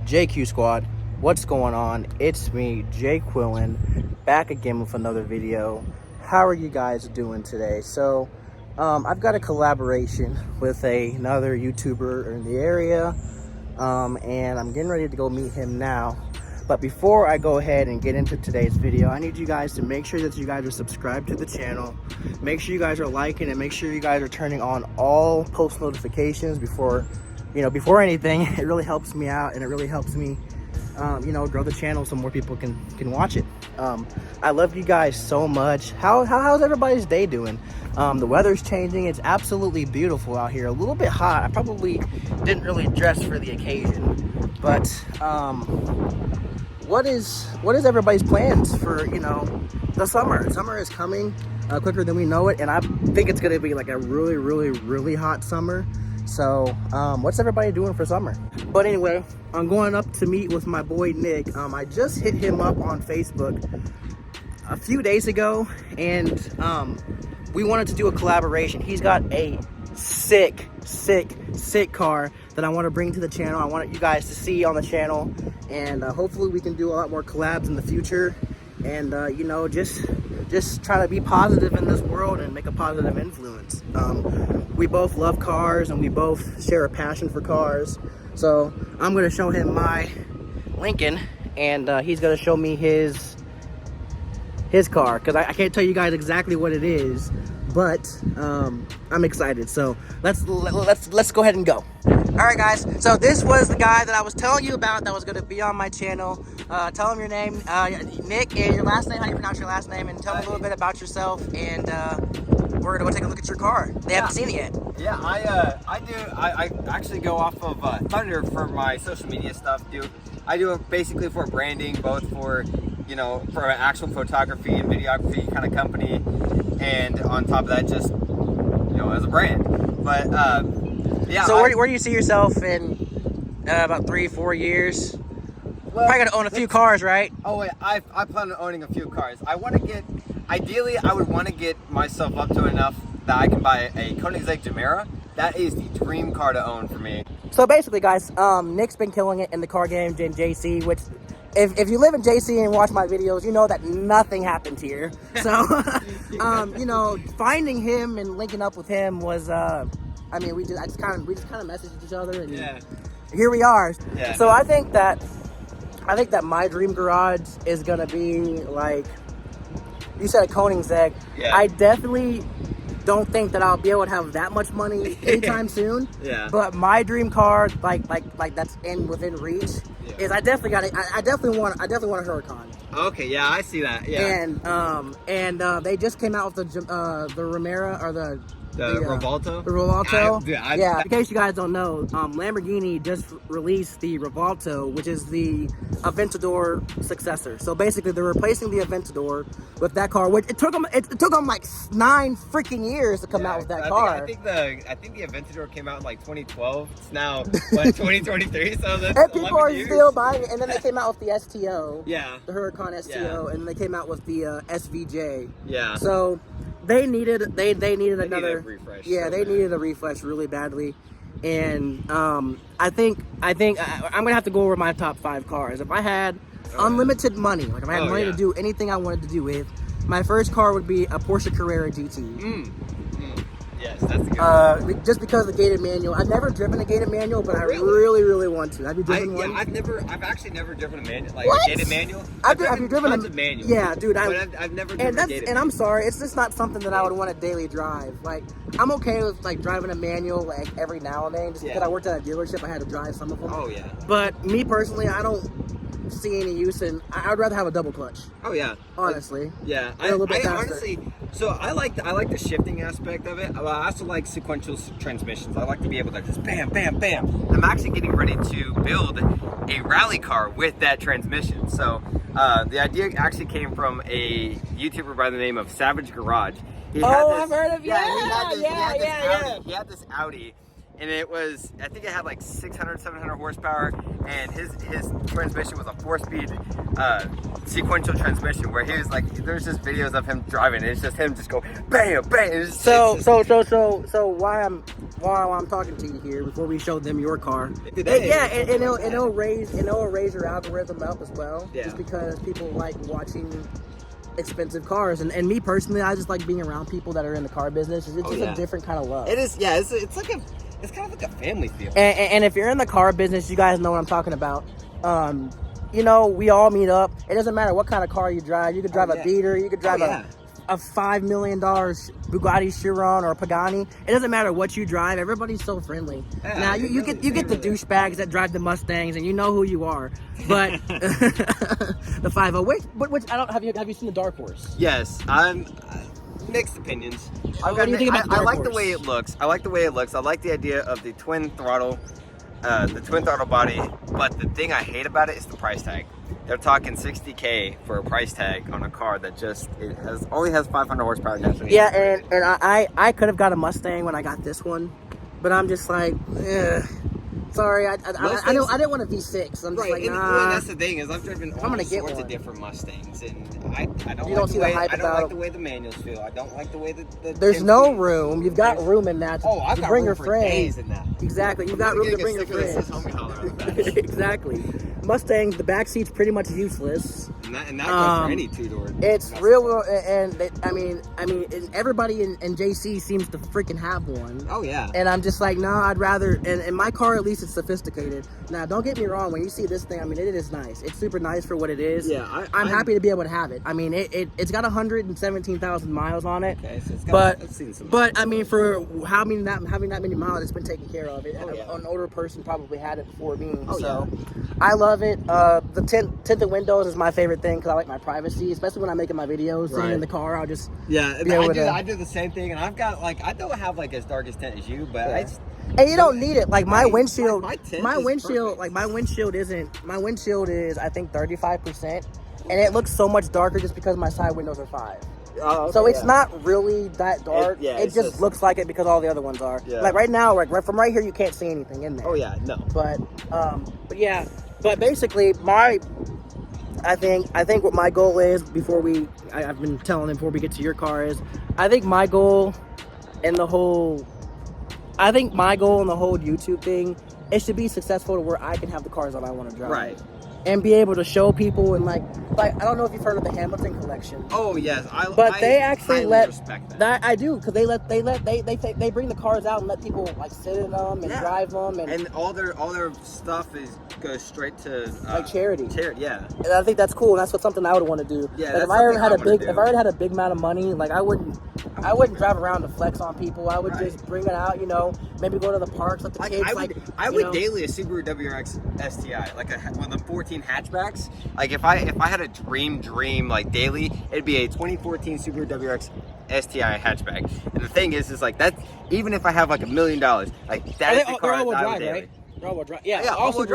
JQ Squad, what's going on? It's me, JQellen, back again with another video. How are you guys doing today? So, I've got a collaboration with another YouTuber in the area, and I'm getting ready to go meet him now. But before I go ahead and get into today's video, I need you guys to make sure that you guys are subscribed to the channel. Make sure you guys are liking and make sure you guys are turning on all post notifications before anything. It really helps me out and it really helps me, grow the channel so more people can watch it. I love you guys so much. How's everybody's day doing? The weather's changing. It's absolutely beautiful out here. A little bit hot. I probably didn't really dress for the occasion, but what is everybody's plans for the summer? Summer is coming quicker than we know it, and I think it's gonna be like a really hot summer. So what's everybody doing for summer? But anyway, I'm going up to meet with my boy Nick. I just hit him up on Facebook a few days ago, and we wanted to do a collaboration. He's got a sick car that I want to bring to the channel. I want you guys to see on the channel, and hopefully we can do a lot more collabs in the future, and just try to be positive in this world and make a positive influence. We both love cars and we both share a passion for cars. So I'm going to show him my Lincoln, and he's going to show me his car, because I can't tell you guys exactly what it is, but I'm excited. So let's go ahead and go. All right, guys. So this was the guy that I was telling you about that was going to be on my channel. Tell him your name, Nick, and your last name. How do you pronounce your last name? And tell me a little bit about yourself. And we're going to go take a look at your car. They haven't seen it yet. Yeah, I actually go off of Thunder for my social media stuff. I do it basically for branding, both for for an actual photography and videography kind of company, and on top of that, just as a brand. But yeah. So where do you see yourself in about 3-4 years? Well, probably gonna own a few cars, right? Oh wait, I plan on owning a few cars. Ideally, I would want to get myself up to enough that I can buy a Koenigsegg Gemera. That is the dream car to own for me. So basically, guys, Nick's been killing it in the car game in JC, which if you live in JC and watch my videos, you know that nothing happened here. So, finding him and linking up with him was, we just kind of messaged each other, and here we are. Yeah. So I think that my dream garage is gonna be like you said, a Koenigsegg. Yeah. I definitely don't think that I'll be able to have that much money anytime soon. Yeah. But my dream car, like that's within reach, is I definitely want a Huracan. Okay, yeah, I see that. Yeah. And they just came out with the Remera or the Rivolto? The Rivolto? Yeah. In case you guys don't know, Lamborghini just released the Rivolto, which is the Aventador successor. So basically, they're replacing the Aventador with that car, which it took them like 9 freaking years to come out with that car. I think the Aventador came out in like 2012. It's now what 2023. So that's and people are still buying it. And then they came out with the STO. Yeah. The Huracan STO, and they came out with the SVJ. Yeah. So they needed another refresh. Yeah, they needed a refresh really badly, and I think I'm gonna have to go over my top 5 cars. If I had unlimited money, like if I had money to do anything I wanted to do with, my first car would be a Porsche Carrera GT. Yes, that's a good one. Just because of the gated manual. I've never driven a gated manual, but I really want to. Have you driven one? I've actually never driven a manual, like what? a gated manual. Have you driven tons of manuals? Yeah, dude. But I've never driven a gated. And I'm sorry, it's just not something that I would want to daily drive. Like, I'm okay with like driving a manual like every now and then, just because I worked at a dealership, I had to drive some of them. Oh yeah. But me personally, I don't see any use in. I'd rather have a double clutch. Oh yeah. Honestly. Yeah. A little bit faster. Honestly, so I like the shifting aspect of it. I also like sequential transmissions. I like to be able to just bam, bam, bam. I'm actually getting ready to build a rally car with that transmission. So the idea actually came from a YouTuber by the name of Savage Garage. I've heard of He had this Audi. And it was, I think it had like 600, 700 horsepower, and his transmission was a 4-speed sequential transmission, where he was like, there's just videos of him driving, and it's just him just go bam, bam. So why I'm while I'm talking to you here, before we show them your car. Today, Yeah, and it'll raise your algorithm up as well. Yeah. Just because people like watching expensive cars, and me personally, I just like being around people that are in the car business. It's just a different kind of love. It is, yeah. It's like it's kind of like a family feel. And if you're in the car business, you guys know what I'm talking about. You know, we all meet up. It doesn't matter what kind of car you drive. You could drive a Beater. You could drive a $5 million Bugatti Chiron or a Pagani. It doesn't matter what you drive. Everybody's so friendly. Yeah, now you get the douchebags that drive the Mustangs, and you know who you are. But the 508, which I don't have you seen the Dark Horse? Yes, I'm mixed opinions. What do you think about the Dark I like Horse? the way it looks. I like the way it looks. I like the idea of the twin throttle body. But the thing I hate about it is the price tag. They're talking $60K for a price tag on a car that only has 500 horsepower. Yeah, and I could have got a Mustang when I got this one, but I'm just like, sorry, I didn't want a V6. I'm just like, nah. And that's the thing is I've driven all sorts of different Mustangs, and I don't like the way the manuals feel. I don't like the way that there's no room. You've got room in that. Oh, I've got bring room your for friends. days in that. Exactly, you've got room to bring your friends. Exactly. Mustangs, the back seat's pretty much useless. And that goes for any two-door. It's real, and I mean, everybody in JC seems to freaking have one. Oh yeah. And I'm just like, nah, I'd rather. And in my car, at least, it's sophisticated. Now, don't get me wrong. When you see this thing, I mean, it is nice. It's super nice for what it is. Yeah, I'm happy to be able to have it. I mean, it's got 117,000 miles on it. Okay, so it's got, I've seen some but I mean, for having that many miles, it's been taken care of. An older person probably had it before me. I love it. The tinted windows is my favorite thing because I like my privacy, especially when I'm making my videos. Sitting in the car, I'll just I do the same thing, and I've got I don't have as dark as tint as you, but and you don't need it. Like my windshield, my windshield is I think 35%, and it looks so much darker just because my side windows are 5. Okay, so it's not really that dark. It just looks like it because all the other ones are. Yeah. Like right now, from right here, you can't see anything in there. Oh yeah, no. But yeah. But basically, I think what my goal is I've been telling them before we get to your car is, I think my goal in the whole YouTube thing is to be successful to where I can have the cars that I want to drive. Right. And be able to show people and like I don't know if you've heard of the Hamilton collection. Oh yes, they actually respect that. I do, because they bring the cars out and let people sit in them and drive them and all their stuff goes straight to charity. Yeah. And I think that's cool, and that's something I would want to do. Yeah. If I already had a big amount of money, I wouldn't drive around to flex on people. I would just bring it out, maybe go to the parks, let the kids I would daily a Subaru WRX STI, one of the 14 hatchbacks. If I had a dream daily, it'd be a 2014 Subaru WRX STI hatchback. And the thing is that even if I have $1 million, that is the car I would daily. Right? All-wheel drive. Yeah, all-wheel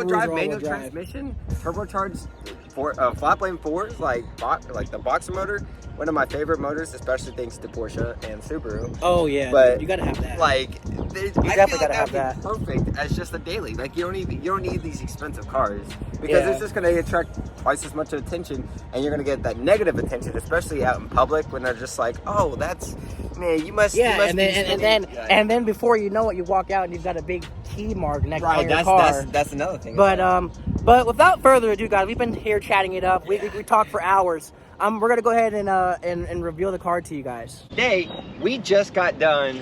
drive, manual transmission, turbocharged, flat blade 4s, like the boxer motor. One of my favorite motors, especially thanks to Porsche and Subaru. Oh yeah, but you gotta have that. I feel gotta have that. Perfect as just a daily. You don't need these expensive cars because it's just gonna attract twice as much attention, and you're gonna get that negative attention, especially out in public when they're just like, oh, that's man, you must. Yeah, and then before you know it, you walk out and you've got a big key mark next to your car. That's another thing. But without further ado, guys, we've been here chatting it up. We talked for hours. We're gonna go ahead and reveal the car to you guys. Today, we just got done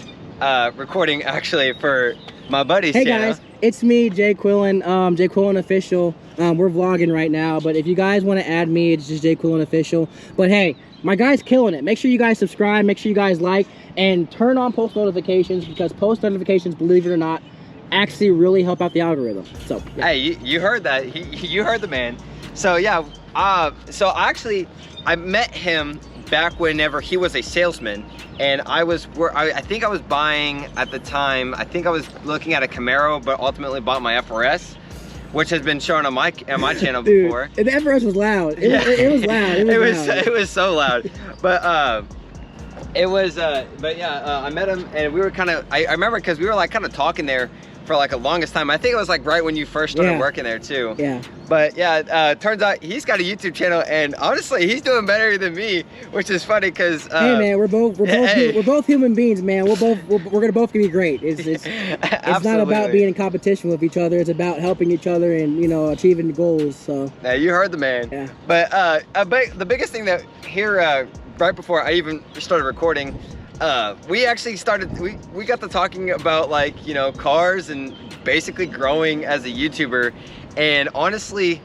recording actually for my buddy's channel. Hey guys, it's me, JQellen, JQellen Official. We're vlogging right now, but if you guys want to add me, it's just JQellen Official. But hey, my guy's killing it. Make sure you guys subscribe, make sure you guys like, and turn on post notifications, because post notifications, believe it or not, actually really help out the algorithm. So yeah. Hey, you heard that. You heard the man. So yeah, I met him back whenever he was a salesman, and I think I was buying at the time. I think I was looking at a Camaro, but ultimately bought my FRS, which has been shown on my channel Dude, before. And the FRS was loud. It was loud. It was so loud. But I met him, and we were I remember because we were kind of talking there for like a longest time. I think it was like right when you first started working there too. Yeah. But yeah, turns out he's got a YouTube channel, and honestly, he's doing better than me, which is funny because hey man, we're both human beings, man. We're gonna both be great. It's not about being in competition with each other. It's about helping each other and, you know, achieving goals. So yeah, you heard the man. Yeah. But the biggest thing that here right before I even started recording, we actually started. We got to talking about, like, you know, cars and basically growing as a YouTuber. And honestly,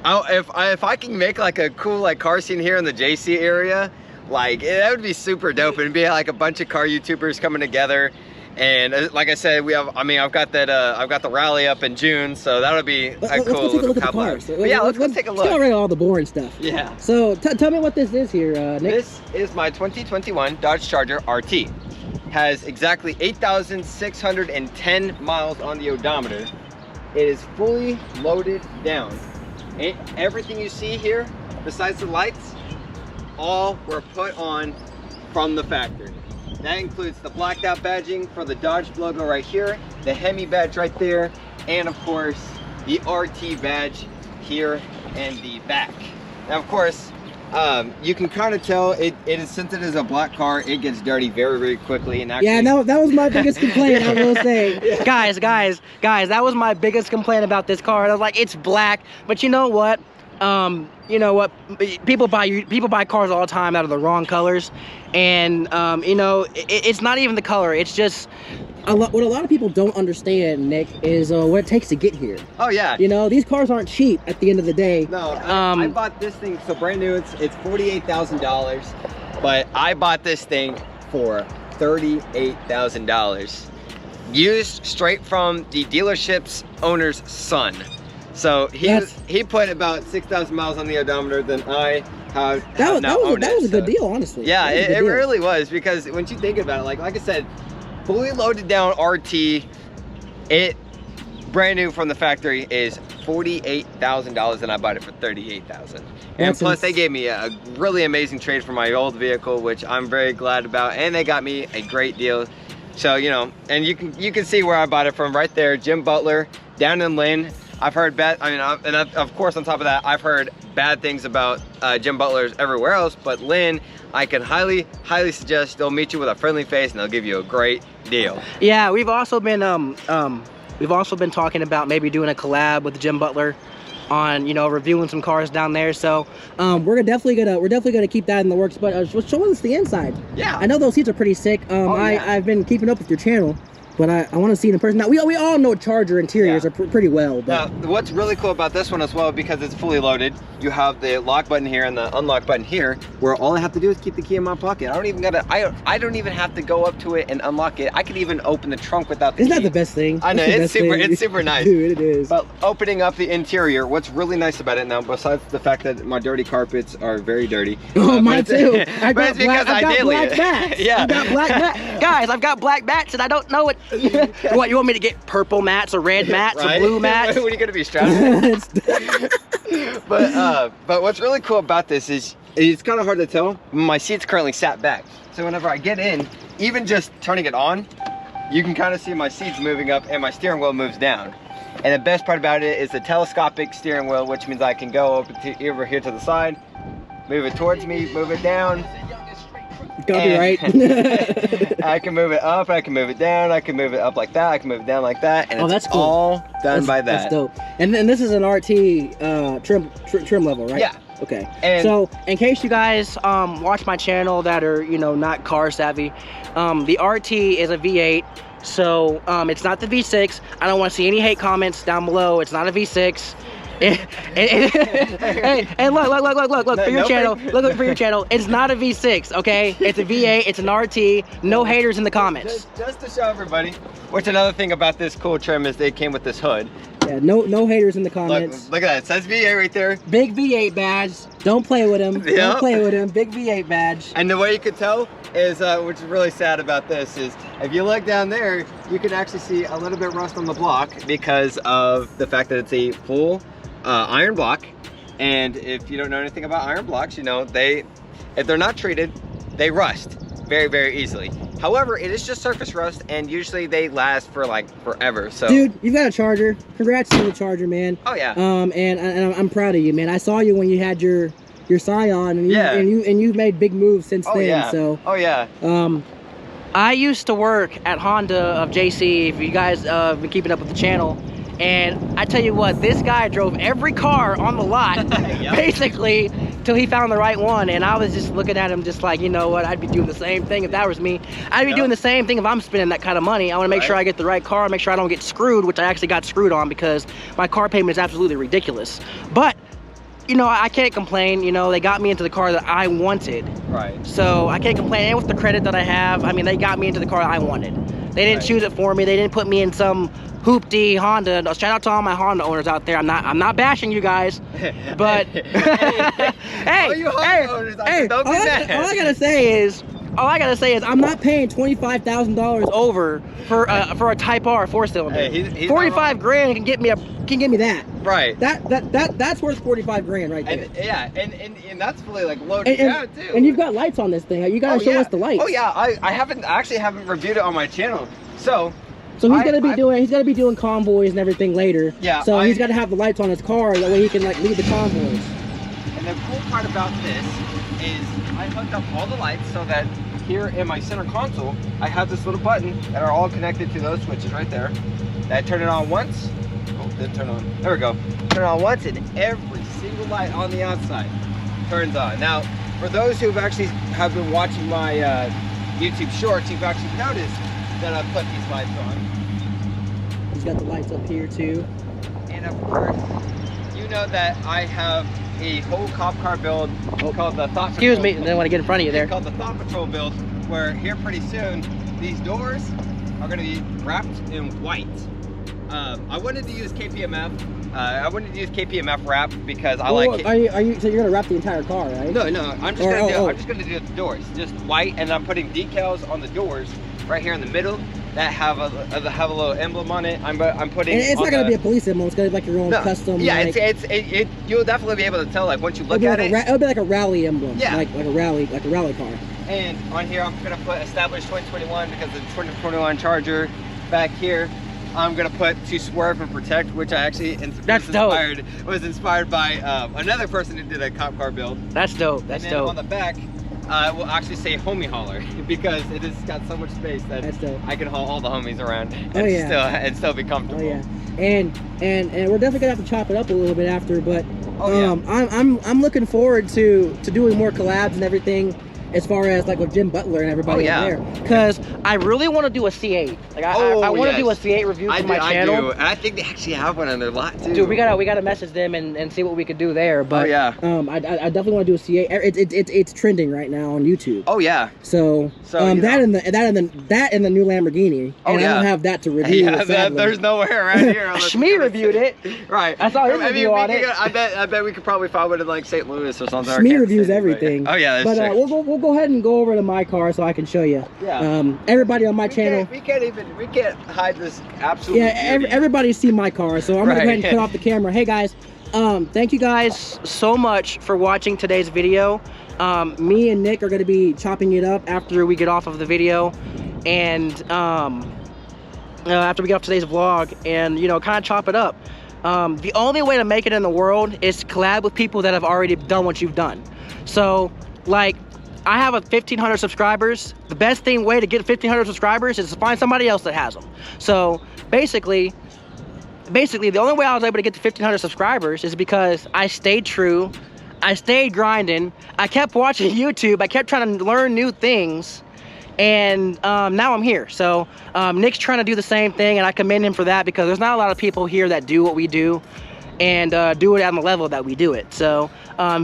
if I can make like a cool like car scene here in the JC area, like that would be super dope. It'd be like a bunch of car YouTubers coming together. And like I said, I've got the rally up in June, so that'll be a cool little cars. Yeah, let's take a look. Let's go right all the boring stuff. Yeah. So tell me what this is here, Nick. This is my 2021 Dodge Charger RT. Has exactly 8,610 miles on the odometer. It is fully loaded down. Everything you see here, besides the lights, all were put on from the factory. That includes the blacked out badging for the Dodge logo right here, the Hemi badge right there, and of course, the RT badge here in the back. Now, of course, you can kind of tell since it is a black car, it gets dirty very, very quickly. And actually, yeah, that was my biggest complaint. I will say, guys, that was my biggest complaint about this car. I was like, it's black, but you know what? You know what? People buy cars all the time out of the wrong colors, and you know, it's not even the color. It's just what a lot of people don't understand, Nick, is what it takes to get here. Oh yeah. You know, these cars aren't cheap at the end of the day. No, I bought this thing, so brand new. It's $48,000, but I bought this thing for $38,000, used straight from the dealership's owner's son. So he put about 6,000 miles on the odometer than I have now owned it. That was a good deal, honestly. Yeah, it really was, because when you think about it, like I said, fully loaded down RT, it brand new from the factory is $48,000, and I bought it for $38,000. And plus they gave me a really amazing trade for my old vehicle, which I'm very glad about, and they got me a great deal. So, you know, and you can see where I bought it from right there, Jim Butler down in Lynn. I've heard bad, of course, on top of that, I've heard bad things about Jim Butler's everywhere else, but Lynn, I can highly suggest. They'll meet you with a friendly face and they'll give you a great deal. Yeah, we've also been talking about maybe doing a collab with Jim Butler on, you know, reviewing some cars down there. So we're definitely gonna keep that in the works. But show us the inside. Yeah, I know those seats are pretty sick. I've been keeping up with your channel, but I want to see it in person. Now, we all know Charger interiors are pretty well. But now, what's really cool about this one as well, because it's fully loaded, you have the lock button here and the unlock button here, where all I have to do is keep the key in my pocket. I don't even have to go up to it and unlock it. I can even open the trunk without the key. Isn't that the best thing? I know, it's super nice. Dude, it is. But opening up the interior, what's really nice about it now, besides the fact that my dirty carpets are very dirty. Oh, mine too. I've got black mats. Yeah. I've got black mats. Guys, I've got black mats, and I don't know what. What, you want me to get purple mats or red mats or blue mats? What are you gonna be strapping? But what's really cool about this is it's kind of hard to tell. My seat's currently sat back, so whenever I get in, even just turning it on, you can kind of see my seats moving up and my steering wheel moves down. And the best part about it is the telescopic steering wheel, which means I can go over here to the side, move it towards me, move it down. Copyright. I can move it up, I can move it down, I can move it up like that, I can move it down like that, and it's cool. all done by that. That's dope. And then this is an RT trim level, right? Yeah. Okay. And so, in case you guys watch my channel that are, you know, not car savvy, the RT is a V8. So it's not the V6. I don't want to see any hate comments down below. It's not a V6. Hey, look for your channel. Look for your channel. It's not a V6, okay? It's a V8. It's an RT. No haters in the comments. Just to show everybody. Which another thing about this cool trim is they came with this hood. Yeah, no haters in the comments. Look at that. It says V8 right there. Big V8 badge. Don't play with him. Yep. Don't play with him. Big V8 badge. And the way you could tell is, which is really sad about this, is if you look down there, you can actually see a little bit rust on the block because of the fact that it's a full iron block. And if you don't know anything about iron blocks, you know, if they're not treated, they rust very, very easily. However, it is just surface rust, and usually they last for like forever. So, dude, you've got a Charger. Congrats to the Charger, man. Oh yeah. And I'm proud of you, man. I saw you when you had your Scion, and you've made big moves since then. Yeah. So. Oh yeah. I used to work at Honda of JC. If you guys have been keeping up with the channel. And I tell you what, this guy drove every car on the lot, basically, till he found the right one. And I was just looking at him just like, you know what, I'd be doing the same thing if that was me. I'd be doing the same thing if I'm spending that kind of money. I want to make sure I get the right car, make sure I don't get screwed, which I actually got screwed on because my car payment is absolutely ridiculous. But, you know, I can't complain. You know, they got me into the car that I wanted. Right. So I can't complain. And with the credit that I have, I mean, they got me into the car I wanted. They didn't choose it for me. They didn't put me in some hoopty Honda. Shout out to all my Honda owners out there. I'm not bashing you guys, but hey, all I gotta say is I'm not paying $25,000 over for a Type R 4-cylinder. Hey, he's 45 grand can get me that. Right. That's worth 45 grand right there. And that's fully like loaded down too. And you've got lights on this thing. You gotta show us the lights. Oh yeah, I actually haven't reviewed it on my channel. So he's gonna be doing convoys and everything later. Yeah. So he's got to have the lights on his car, that way he can like lead the convoys. And the cool part about this is I hooked up all the lights so that here in my center console, I have this little button that are all connected to those switches right there. That turn it on once. Oh, didn't turn on. There we go. Turn it on once, and every single light on the outside turns on. Now, for those who have been watching my YouTube shorts, you've actually noticed that I've put these lights on. He's got the lights up here too. And of course, you know that I have a whole cop car build called the Thought Excuse Patrol. me, I didn't want to get in front of you there. It's called the Thought Patrol build, where here pretty soon, these doors are going to be wrapped in white. I wanted to use KPMF. I wanted to use KPMF wrap because I like it. So you're gonna wrap the entire car, right? No, I'm just gonna do the doors, just white, and I'm putting decals on the doors right here in the middle that have a little emblem on it. I'm putting. And it's not gonna be a police emblem. It's gonna be like your own custom. Yeah, like, you'll definitely be able to tell like once you look at it. It'll be like a rally emblem. Yeah. Like a rally car. And on here, I'm gonna put established 2021 because the 2021 Charger back here. I'm gonna put to swerve and protect, which I actually was inspired by another person who did a cop car build. That's dope. That's and then dope. On the back, will actually say homie hauler because it has got so much space that I can haul all the homies around and still be comfortable. Oh yeah. And we're definitely gonna have to chop it up a little bit after, but I'm looking forward to doing more collabs and everything. As far as like with Jim Butler and everybody there, because I really want to do a C8. Like I want to do a C8 review for my channel. I do. And I think they actually have one on their lot too. Dude, we gotta message them and see what we could do there. But I definitely want to do a C8. It's trending right now on YouTube. Oh yeah. So that and the new Lamborghini. And I don't have that to review. Yeah, there's nowhere around here. Shmee reviewed it. Right. I saw his review on it. I bet we could probably find one in like St. Louis or something. Shmee reviews everything. Oh yeah. But we'll go ahead and go over to my car so I can show you. Yeah. Everybody on my channel. We can't hide this absolutely. Yeah. Everybody see my car, so I'm gonna go ahead and cut off the camera. Hey guys, thank you guys so much for watching today's video. Me and Nick are gonna be chopping it up after we get off of the video, and after we get off today's vlog, and kind of chop it up. The only way to make it in the world is to collab with people that have already done what you've done. So, like, I have 1,500 subscribers. The best way to get 1,500 subscribers is to find somebody else that has them. So basically, the only way I was able to get to 1,500 subscribers is because I stayed true, I stayed grinding, I kept watching YouTube, I kept trying to learn new things, and now I'm here. So Nick's trying to do the same thing, and I commend him for that because there's not a lot of people here that do what we do and do it on the level that we do it. So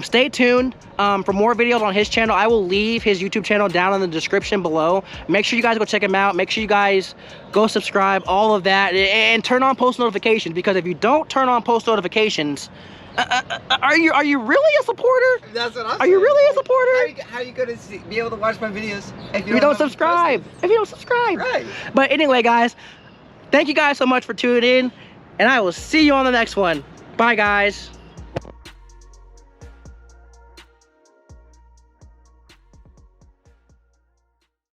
stay tuned for more videos on his channel. I will leave his YouTube channel down in the description below. Make sure you guys go check him out. Make sure you guys go subscribe, all of that, and turn on post notifications, because if you don't turn on post notifications, are you really a supporter? That's what I'm saying. Are you really a supporter? How are you gonna be able to watch my videos if you don't subscribe? If you don't subscribe. Right. But anyway, guys, thank you guys so much for tuning in, and I will see you on the next one. Bye, guys.